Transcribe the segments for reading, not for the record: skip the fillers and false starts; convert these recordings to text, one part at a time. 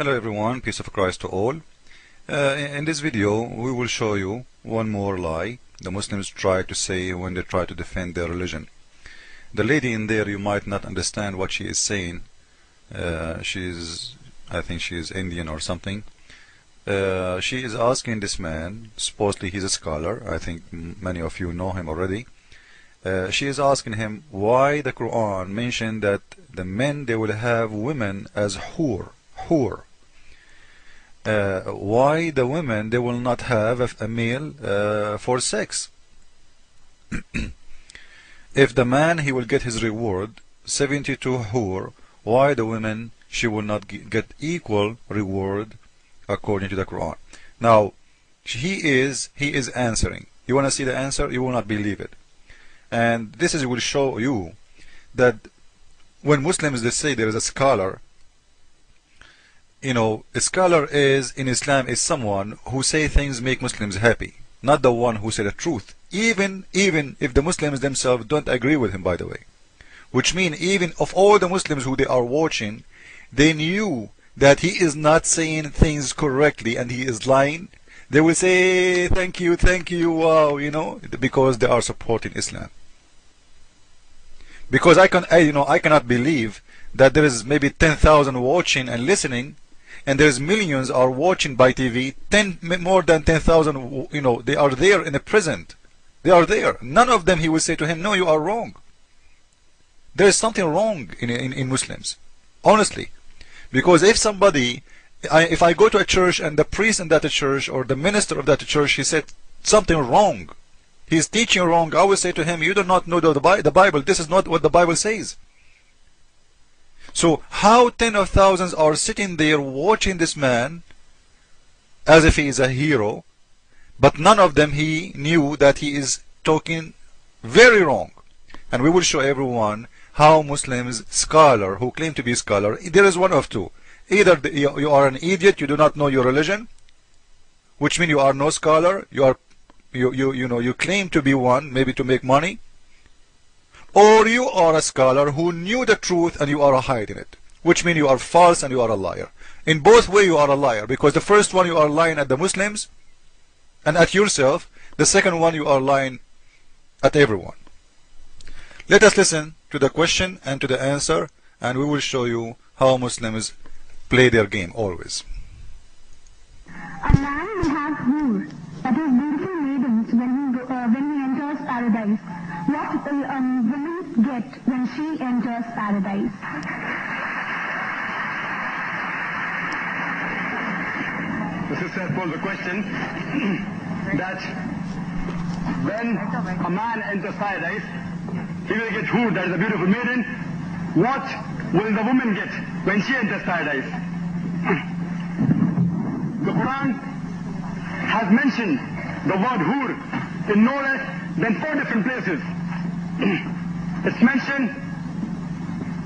Hello everyone, peace of Christ to all. In this video we will show you one more lie the Muslims try to say when they try to defend their religion. The lady in there, you might not understand what she is saying. I think she is Indian or something. She is asking this man, supposedly he's a scholar, I think many of you know him already. She is asking him why the Quran mentioned that the men, they will have women as hur. Why the women, they will not have a male for sex? If the man, he will get his reward 72 hur, why the women, she will not get equal reward according to the Quran? Now he is answering. You want to see the answer? You will not believe it. And this will show you that when Muslims, they say there is a scholar, you know, a scholar is in Islam is someone who say things make Muslims happy, not the one who say the truth, even if the Muslims themselves don't agree with him, by the way. Which means even of all the Muslims who they are watching, they knew that he is not saying things correctly and he is lying. They will say thank you, wow, you know, because they are supporting Islam. Because I cannot believe that there is maybe 10,000 watching and listening, and there's millions are watching by TV. More than 10,000, you know, they are there in the present. They are there. None of them he will say to him, no, you are wrong. There is something wrong in Muslims, honestly. Because if somebody, if I go to a church and the priest in that church or the minister of that church, he said something wrong, he's teaching wrong, I will say to him, you do not know the Bible. This is not what the Bible says. So how tens of thousands are sitting there watching this man as if he is a hero, but none of them he knew that he is talking very wrong. And we will show everyone how Muslims, scholar who claim to be scholar, there is one of two. Either you are an idiot, you do not know your religion, which means you are no scholar, you claim to be one, maybe to make money, or you are a scholar who knew the truth and you are hiding it, which means you are false and you are a liar. In both ways you are a liar, because the first one you are lying at the Muslims and at yourself, the second one you are lying at everyone. Let us listen to the question and to the answer, and we will show you how Muslims play their game always. A man will have hur, that is beautiful maidens, when he enters paradise. What will women get when she enters paradise? The sister posed the question that when a man enters paradise, he will get hur, that is a beautiful maiden. What will the woman get when she enters paradise? The Quran has mentioned the word hur in no less than 4 different places. It's mentioned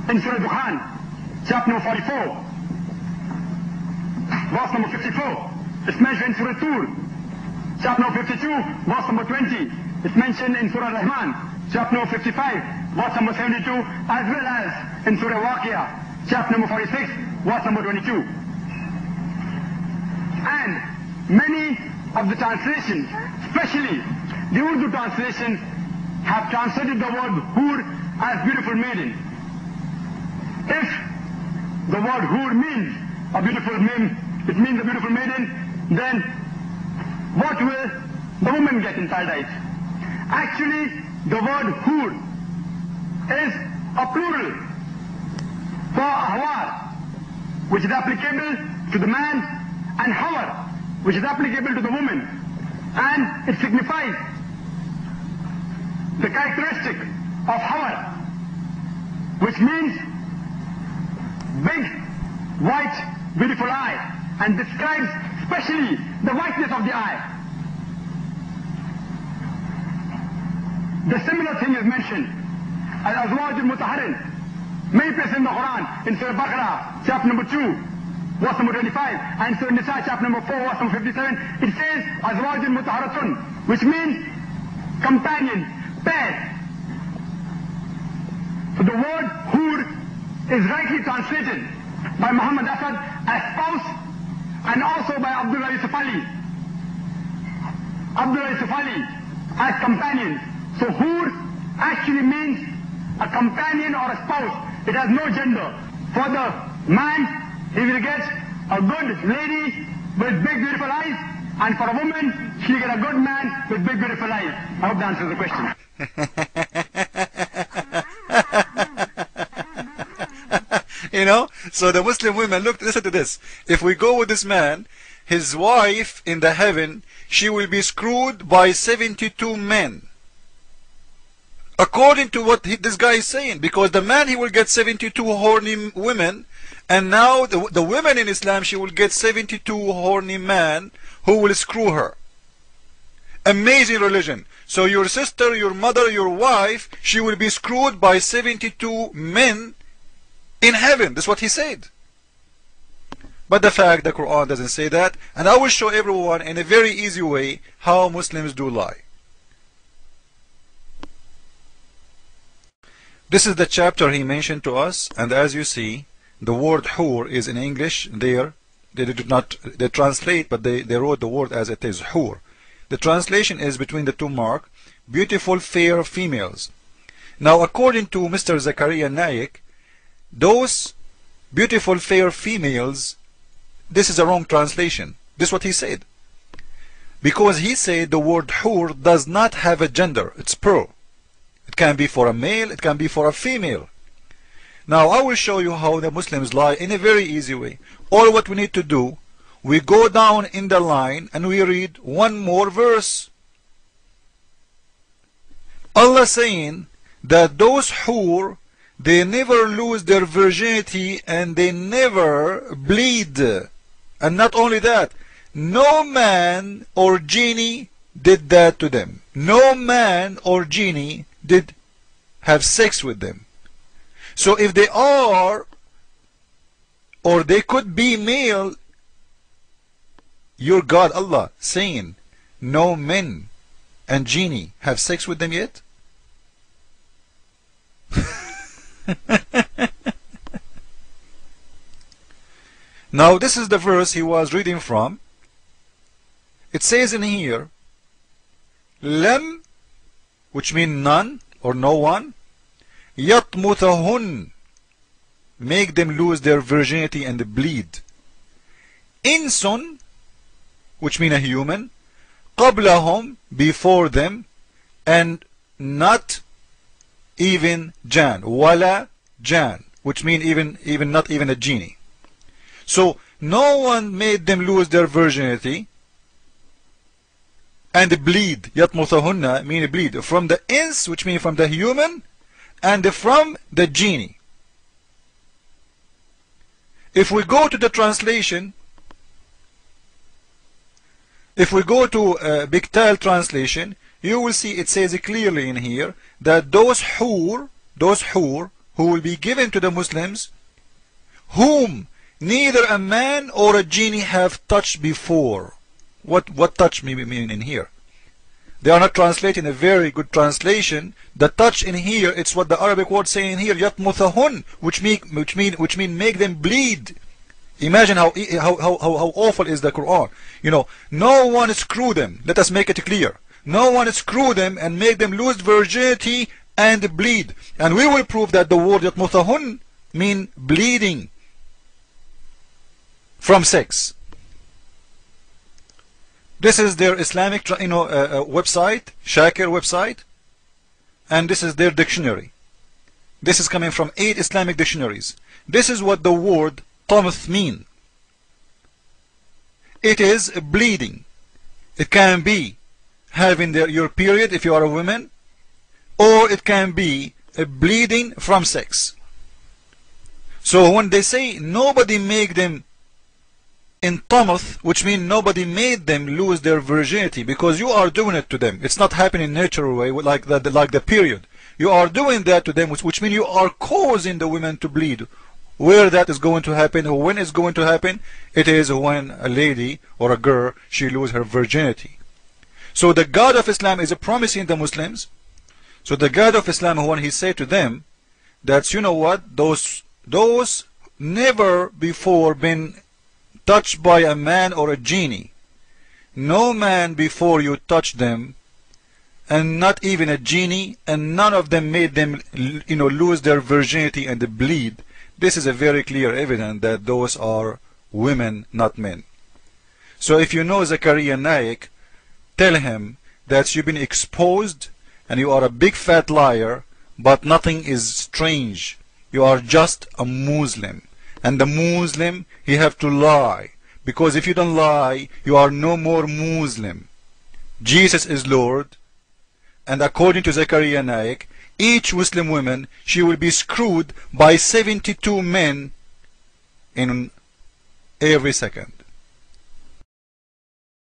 in Surah Dukhan, chapter number 44, verse number 54. It's mentioned in Surah Tur, chapter number 52, verse number 20. It's mentioned in Surah Rahman, chapter number 55, verse number 72, as well as in Surah Waqiyah, chapter number 46, verse number 22. And many of the translations, especially the Urdu translations, have translated the word hur as beautiful maiden. If the word hur means a beautiful maiden, then what will the woman get in paradise? Actually, the word hur is a plural for hawar, which is applicable to the man, and hawar, which is applicable to the woman, and it signifies the characteristic of hawar, which means big, white, beautiful eye, and describes especially the whiteness of the eye. The similar thing is mentioned as Azwaj al-Mutahharin, many places in the Quran, in Surah Baqarah, chapter number 2, verse number 25, and Surah Nisa, chapter number 4, verse number 57, it says Azwaj al-Mutahharatun, which means companion, pair. So the word hur is rightly translated by Muhammad Asad as spouse, and also by Abdullah Yusuf Ali. Abdullah Yusuf Ali as companion. So hur actually means a companion or a spouse. It has no gender. For the man, he will get a good lady with big beautiful eyes, and for a woman, she will get a good man with big beautiful eyes. I hope that answers the question. You know, so the Muslim women, look, listen to this. If we go with this man, his wife in the heaven, she will be screwed by 72 men. According to what this guy is saying, because the man, he will get 72 horny women, and now the women in Islam, she will get 72 horny men who will screw her. Amazing religion. So your sister, your mother, your wife, she will be screwed by 72 men in heaven. That's what he said. But the fact, the Quran doesn't say that, and I will show everyone in a very easy way how Muslims do lie. This is the chapter he mentioned to us, and as you see, the word hur is in English there. They did not, they translate, but they wrote the word as it is, hur. The translation is between the two mark, beautiful fair females. Now according to Mr. Zakir Naik, those beautiful fair females, this is a wrong translation. This is what he said. Because he said the word hur does not have a gender, it's plural. It can be for a male, it can be for a female. Now I will show you how the Muslims lie in a very easy way. All what we need to do, we go down in the line and we read one more verse. Allah saying that those hur, they never lose their virginity and they never bleed. And not only that, no man or genie did that to them. No man or genie did have sex with them. So if they are, or they could be male, your God Allah saying no men and genie have sex with them yet? Now this is the verse he was reading from. It says in here, Lam, which means none or no one, yatmuthahun, make them lose their virginity and bleed. Insun, which means a human, qablahum, before them, and not even jan, wala jan, which means even not even a genie. So no one made them lose their virginity and bleed. Yatmuthahunna mean bleed from the ins, which means from the human, and from the genie. If we go to the translation, if we go to Biktal translation, you will see it says clearly in here that those hur who will be given to the Muslims, whom neither a man or a genie have touched before. What touch mean in here? They are not translating a very good translation. The touch in here, it's what the Arabic word saying here, yatmuthahun, which mean make them bleed. Imagine how awful is the Quran. You know, no one screw them. Let us make it clear. No one screw them and make them lose virginity and bleed. And we will prove that the word yatmuthahun mean bleeding from sex. This is their Islamic website, Zakir website, and this is their dictionary. This is coming from 8 Islamic dictionaries. This is what the word tamth mean. It is bleeding. It can be having your period if you are a woman, or it can be bleeding from sex. So when they say nobody make them in tamth, which means nobody made them lose their virginity, because you are doing it to them. It's not happening in a natural way like the period. You are doing that to them, which means you are causing the women to bleed. Where that is going to happen, or when it's going to happen, it is when a lady or a girl, she lose her virginity. So the God of Islam is promising the Muslims. So the God of Islam, when he said to them that, you know what, those never before been touched by a man or a genie. No man before you touched them, and not even a genie, and none of them made them lose their virginity and bleed. This is a very clear evidence that those are women, not men. So if you know Zakir Naik, tell him that you've been exposed and you are a big fat liar, but nothing is strange. You are just a Muslim, and the Muslim, he have to lie, because if you don't lie, you are no more Muslim. Jesus is Lord, and according to Zakir Naik, each Muslim woman, she will be screwed by 72 men in every second.